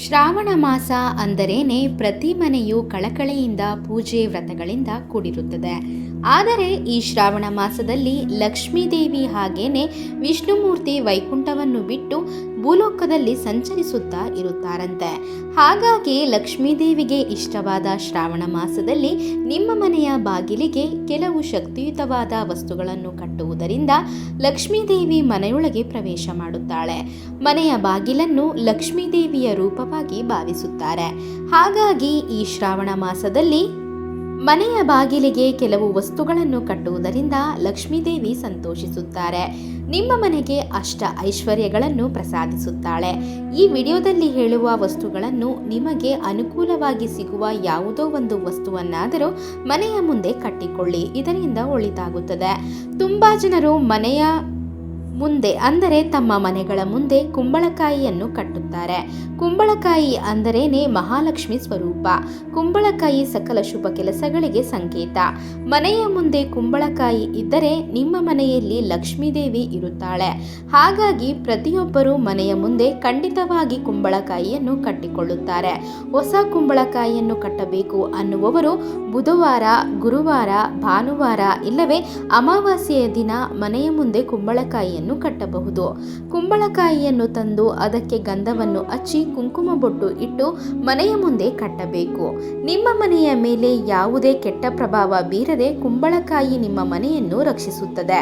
ಶ್ರಾವಣ ಮಾಸ ಅಂದರೇನೆ ಪ್ರತಿ ಮನೆಯೂ ಕಳಕಳಿಯಿಂದ ಪೂಜೆ ವ್ರತಗಳಿಂದ ಕೂಡಿರುತ್ತದೆ. ಆದರೆ ಈ ಶ್ರಾವಣ ಮಾಸದಲ್ಲಿ ಲಕ್ಷ್ಮೀದೇವಿ ಹಾಗೇನೆ ವಿಷ್ಣುಮೂರ್ತಿ ವೈಕುಂಠವನ್ನು ಬಿಟ್ಟು ಭೂಲೋಕದಲ್ಲಿ ಸಂಚರಿಸುತ್ತಾ ಇರುತ್ತಾರಂತೆ. ಹಾಗಾಗಿ ಲಕ್ಷ್ಮೀದೇವಿಗೆ ಇಷ್ಟವಾದ ಶ್ರಾವಣ ಮಾಸದಲ್ಲಿ ನಿಮ್ಮ ಮನೆಯ ಬಾಗಿಲಿಗೆ ಕೆಲವು ಶಕ್ತಿಯುತವಾದ ವಸ್ತುಗಳನ್ನು ಕಟ್ಟುವುದರಿಂದ ಲಕ್ಷ್ಮೀದೇವಿ ಮನೆಯೊಳಗೆ ಪ್ರವೇಶ ಮಾಡುತ್ತಾಳೆ. ಮನೆಯ ಬಾಗಿಲನ್ನು ಲಕ್ಷ್ಮೀದೇವಿಯ ರೂಪವಾಗಿ ಭಾವಿಸುತ್ತಾರೆ. ಹಾಗಾಗಿ ಈ ಶ್ರಾವಣ ಮಾಸದಲ್ಲಿ ಮನೆಯ ಬಾಗಿಲಿಗೆ ಕೆಲವು ವಸ್ತುಗಳನ್ನು ಕಟ್ಟುವುದರಿಂದ ಲಕ್ಷ್ಮೀದೇವಿ ಸಂತೋಷಿಸುತ್ತಾರೆ. ನಿಮ್ಮ ಮನೆಗೆ ಅಷ್ಟ ಐಶ್ವರ್ಯಗಳನ್ನು ಪ್ರಸಾದಿಸುತ್ತಾಳೆ. ಈ ವಿಡಿಯೋದಲ್ಲಿ ಹೇಳುವ ವಸ್ತುಗಳನ್ನು ನಿಮಗೆ ಅನುಕೂಲವಾಗಿ ಸಿಗುವ ಯಾವುದೋ ಒಂದು ವಸ್ತುವನ್ನಾದರೂ ಮನೆಯ ಮುಂದೆ ಕಟ್ಟಿಕೊಳ್ಳಿ. ಇದರಿಂದ ಒಳಿತಾಗುತ್ತದೆ. ತುಂಬಾ ಜನರು ಮನೆಯ ಮುಂದೆ ಅಂದರೆ ತಮ್ಮ ಮನೆಗಳ ಮುಂದೆ ಕುಂಬಳಕಾಯಿಯನ್ನು ಕಟ್ಟುತ್ತಾರೆ. ಕುಂಬಳಕಾಯಿ ಅಂದರೇನೆ ಮಹಾಲಕ್ಷ್ಮಿ ಸ್ವರೂಪ. ಕುಂಬಳಕಾಯಿ ಸಕಲ ಶುಭ ಕೆಲಸಗಳಿಗೆ ಸಂಕೇತ. ಮನೆಯ ಮುಂದೆ ಕುಂಬಳಕಾಯಿ ಇದ್ದರೆ ನಿಮ್ಮ ಮನೆಯಲ್ಲಿ ಲಕ್ಷ್ಮೀದೇವಿ ಇರುತ್ತಾಳೆ. ಹಾಗಾಗಿ ಪ್ರತಿಯೊಬ್ಬರೂ ಮನೆಯ ಮುಂದೆ ಖಂಡಿತವಾಗಿ ಕುಂಬಳಕಾಯಿಯನ್ನು ಕಟ್ಟಿಕೊಳ್ಳುತ್ತಾರೆ. ಹೊಸ ಕುಂಬಳಕಾಯಿಯನ್ನು ಕಟ್ಟಬೇಕು ಅನ್ನುವವರು ಬುಧವಾರ, ಗುರುವಾರ, ಭಾನುವಾರ ಇಲ್ಲವೇ ಅಮಾವಾಸ್ಯೆಯ ದಿನ ಮನೆಯ ಮುಂದೆ ಕುಂಬಳಕಾಯಿಯನ್ನು ಕಟ್ಟಬಹುದು. ಕುಂಬಳಕಾಯಿಯನ್ನು ತಂದು ಅದಕ್ಕೆ ಗಂಧವನ್ನು ಹಚ್ಚಿ ಕುಂಕುಮ ಬೊಟ್ಟು ಇಟ್ಟು ಮನೆಯ ಮುಂದೆ ಕಟ್ಟಬೇಕು. ನಿಮ್ಮ ಮನೆಯ ಮೇಲೆ ಯಾವುದೇ ಕೆಟ್ಟ ಪ್ರಭಾವ ಬೀರದೆ ಕುಂಬಳಕಾಯಿ ನಿಮ್ಮ ಮನೆಯನ್ನು ರಕ್ಷಿಸುತ್ತದೆ.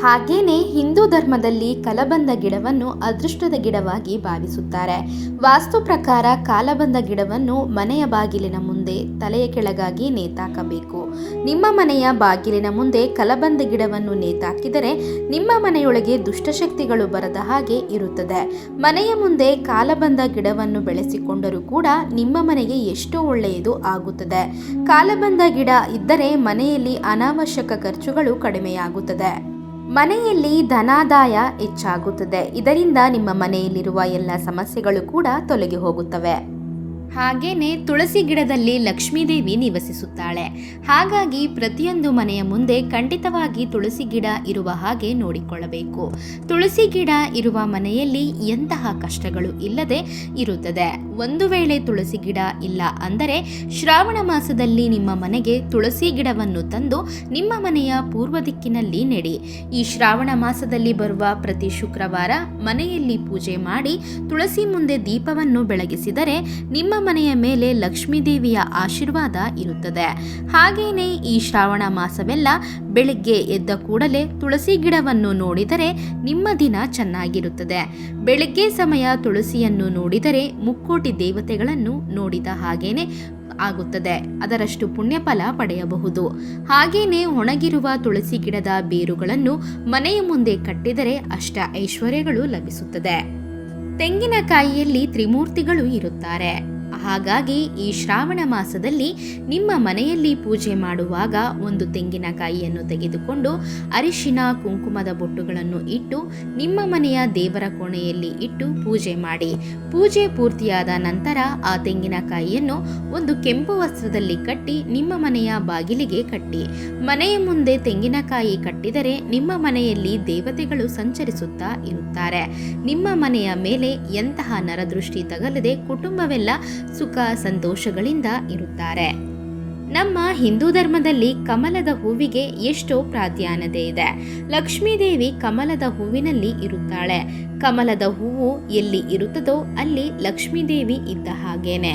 ಹಾಗೇನೆ ಹಿಂದೂ ಧರ್ಮದಲ್ಲಿ ಕಲಬಂದ ಗಿಡವನ್ನು ಅದೃಷ್ಟದ ಗಿಡವಾಗಿ ಭಾವಿಸುತ್ತಾರೆ. ವಾಸ್ತು ಪ್ರಕಾರ ಕಾಲಬಂದ ಗಿಡವನ್ನು ಮನೆಯ ಬಾಗಿಲಿನ ಮುಂದೆ ತಲೆಯ ಕೆಳಗಾಗಿ ನೇತಾಕಬೇಕು. ನಿಮ್ಮ ಮನೆಯ ಬಾಗಿಲಿನ ಮುಂದೆ ಕಲಬಂದ ಗಿಡವನ್ನು ನೇತಾಕಿದರೆ ನಿಮ್ಮ ಮನೆಯೊಳಗೆ ದುಷ್ಟಶಕ್ತಿಗಳು ಬರದ ಹಾಗೆ ಇರುತ್ತದೆ. ಮನೆಯ ಮುಂದೆ ಕಾಲಬಂದ ಗಿಡವನ್ನು ಬೆಳೆಸಿಕೊಂಡರೂ ಕೂಡ ನಿಮ್ಮ ಮನೆಗೆ ಎಷ್ಟೋ ಒಳ್ಳೆಯದು ಆಗುತ್ತದೆ. ಕಾಲಬಂದ ಗಿಡ ಇದ್ದರೆ ಮನೆಯಲ್ಲಿ ಅನಾವಶ್ಯಕ ಖರ್ಚುಗಳು ಕಡಿಮೆಯಾಗುತ್ತದೆ. ಮನೆಯಲ್ಲಿ ಧನಾದಾಯ ಹೆಚ್ಚಾಗುತ್ತದೆ. ಇದರಿಂದ ನಿಮ್ಮ ಮನೆಯಲ್ಲಿರುವ ಎಲ್ಲ ಸಮಸ್ಯೆಗಳು ಕೂಡ ತೊಲಗಿ ಹೋಗುತ್ತವೆ. ಹಾಗೇನೆ ತುಳಸಿ ಗಿಡದಲ್ಲಿ ಲಕ್ಷ್ಮೀದೇವಿ ನಿವಸಿಸುತ್ತಾಳೆ. ಹಾಗಾಗಿ ಪ್ರತಿಯೊಂದು ಮನೆಯ ಮುಂದೆ ಖಂಡಿತವಾಗಿ ತುಳಸಿ ಗಿಡ ಇರುವ ಹಾಗೆ ನೋಡಿಕೊಳ್ಳಬೇಕು. ತುಳಸಿ ಗಿಡ ಇರುವ ಮನೆಯಲ್ಲಿ ಎಂತಹ ಕಷ್ಟಗಳು ಇಲ್ಲದೆ ಇರುತ್ತದೆ. ಒಂದು ವೇಳೆ ತುಳಸಿ ಗಿಡ ಇಲ್ಲ ಅಂದರೆ ಶ್ರಾವಣ ಮಾಸದಲ್ಲಿ ನಿಮ್ಮ ಮನೆಗೆ ತುಳಸಿ ಗಿಡವನ್ನು ತಂದು ನಿಮ್ಮ ಮನೆಯ ಪೂರ್ವ ದಿಕ್ಕಿನಲ್ಲಿ ನೆಡಿ. ಈ ಶ್ರಾವಣ ಮಾಸದಲ್ಲಿ ಬರುವ ಪ್ರತಿ ಶುಕ್ರವಾರ ಮನೆಯಲ್ಲಿ ಪೂಜೆ ಮಾಡಿ ತುಳಸಿ ಮುಂದೆ ದೀಪವನ್ನು ಬೆಳಗಿಸಿದರೆ ನಿಮ್ಮ ಮನೆಯ ಮೇಲೆ ಲಕ್ಷ್ಮೀದೇವಿಯ ಆಶೀರ್ವಾದ ಇರುತ್ತದೆ. ಹಾಗೇನೆ ಈ ಶ್ರಾವಣ ಮಾಸವೆಲ್ಲ ಬೆಳಿಗ್ಗೆ ಎದ್ದ ಕೂಡಲೇ ತುಳಸಿ ಗಿಡವನ್ನು ನೋಡಿದರೆ ನಿಮ್ಮ ದಿನ ಚೆನ್ನಾಗಿರುತ್ತದೆ. ಬೆಳಗ್ಗೆ ಸಮಯ ತುಳಸಿಯನ್ನು ನೋಡಿದರೆ ಮುಕ್ಕೋಟಿ ದೇವತೆಗಳನ್ನು ನೋಡಿದ ಹಾಗೇನೆ ಆಗುತ್ತದೆ. ಅದರಷ್ಟು ಪುಣ್ಯಫಲ ಪಡೆಯಬಹುದು. ಹಾಗೇನೆ ಒಣಗಿರುವ ತುಳಸಿ ಗಿಡದ ಬೇರುಗಳನ್ನು ಮನೆಯ ಮುಂದೆ ಕಟ್ಟಿದರೆ ಅಷ್ಟ ಐಶ್ವರ್ಯಗಳು ಲಭಿಸುತ್ತದೆ. ತೆಂಗಿನಕಾಯಿಯಲ್ಲಿ ತ್ರಿಮೂರ್ತಿಗಳು ಇರುತ್ತಾರೆ. ಹಾಗಾಗಿ ಈ ಶ್ರಾವಣ ಮಾಸದಲ್ಲಿ ನಿಮ್ಮ ಮನೆಯಲ್ಲಿ ಪೂಜೆ ಮಾಡುವಾಗ ಒಂದು ತೆಂಗಿನಕಾಯಿಯನ್ನು ತೆಗೆದುಕೊಂಡು ಅರಿಶಿನ ಕುಂಕುಮದ ಬೊಟ್ಟುಗಳನ್ನು ಇಟ್ಟು ನಿಮ್ಮ ಮನೆಯ ದೇವರ ಕೋಣೆಯಲ್ಲಿ ಇಟ್ಟು ಪೂಜೆ ಮಾಡಿ. ಪೂಜೆ ಪೂರ್ತಿಯಾದ ನಂತರ ಆ ತೆಂಗಿನಕಾಯಿಯನ್ನು ಒಂದು ಕೆಂಪು ವಸ್ತ್ರದಲ್ಲಿ ಕಟ್ಟಿ ನಿಮ್ಮ ಮನೆಯ ಬಾಗಿಲಿಗೆ ಕಟ್ಟಿ. ಮನೆಯ ಮುಂದೆ ತೆಂಗಿನಕಾಯಿ ಕಟ್ಟಿದರೆ ನಿಮ್ಮ ಮನೆಯಲ್ಲಿ ದೇವತೆಗಳು ಸಂಚರಿಸುತ್ತಾ ಇರುತ್ತಾರೆ. ನಿಮ್ಮ ಮನೆಯ ಮೇಲೆ ಎಂತಹ ನರದೃಷ್ಟಿ ತಗಲದೆ ಕುಟುಂಬವೆಲ್ಲ ಸುಖ ಸಂತೋಷಗಳಿಂದ ಇರುತ್ತಾರೆ. ನಮ್ಮ ಹಿಂದೂ ಧರ್ಮದಲ್ಲಿ ಕಮಲದ ಹೂವಿಗೆ ಎಷ್ಟೋ ಪ್ರಾಧಾನ್ಯತೆ ಇದೆ. ಲಕ್ಷ್ಮೀದೇವಿ ಕಮಲದ ಹೂವಿನಲ್ಲಿ ಇರುತ್ತಾಳೆ. ಕಮಲದ ಹೂವು ಎಲ್ಲಿ ಇರುತ್ತದೋ ಅಲ್ಲಿ ಲಕ್ಷ್ಮೀದೇವಿ ಇದ್ದ ಹಾಗೇನೆ.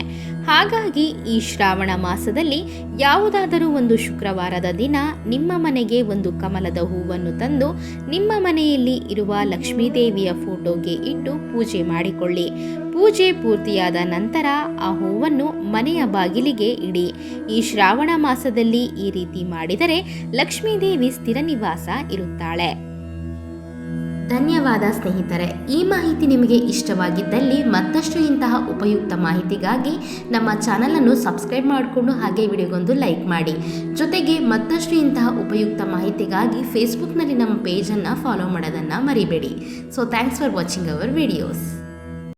ಹಾಗಾಗಿ ಈ ಶ್ರಾವಣ ಮಾಸದಲ್ಲಿ ಯಾವುದಾದರೂ ಒಂದು ಶುಕ್ರವಾರದ ದಿನ ನಿಮ್ಮ ಮನೆಗೆ ಒಂದು ಕಮಲದ ಹೂವನ್ನು ತಂದು ನಿಮ್ಮ ಮನೆಯಲ್ಲಿ ಇರುವ ಲಕ್ಷ್ಮೀದೇವಿಯ ಫೋಟೋಗೆ ಇಟ್ಟು ಪೂಜೆ ಮಾಡಿಕೊಳ್ಳಿ. ಪೂಜೆ ಪೂರ್ತಿಯಾದ ನಂತರ ಆ ಹೂವನ್ನು ಮನೆಯ ಬಾಗಿಲಿಗೆ ಇಡಿ. ಈ ಶ್ರಾವಣ ಮಾಸದಲ್ಲಿ ಈ ರೀತಿ ಮಾಡಿದರೆ ಲಕ್ಷ್ಮೀದೇವಿ ಸ್ಥಿರ ನಿವಾಸ ಇರುತ್ತಾಳೆ. ಧನ್ಯವಾದ ಸ್ನೇಹಿತರೆ. ಈ ಮಾಹಿತಿ ನಿಮಗೆ ಇಷ್ಟವಾಗಿದ್ದಲ್ಲಿ ಮತ್ತಷ್ಟು ಇಂತಹ ಉಪಯುಕ್ತ ಮಾಹಿತಿಗಾಗಿ ನಮ್ಮ ಚಾನಲನ್ನು ಸಬ್ಸ್ಕ್ರೈಬ್ ಮಾಡಿಕೊಂಡು ಹಾಗೆ ವಿಡಿಯೋಗೊಂದು ಲೈಕ್ ಮಾಡಿ. ಜೊತೆಗೆ ಮತ್ತಷ್ಟು ಇಂತಹ ಉಪಯುಕ್ತ ಮಾಹಿತಿಗಾಗಿ ಫೇಸ್ಬುಕ್ನಲ್ಲಿ ನಮ್ಮ ಪೇಜನ್ನು ಫಾಲೋ ಮಾಡೋದನ್ನು ಮರಿಬೇಡಿ. So thanks for watching our videos.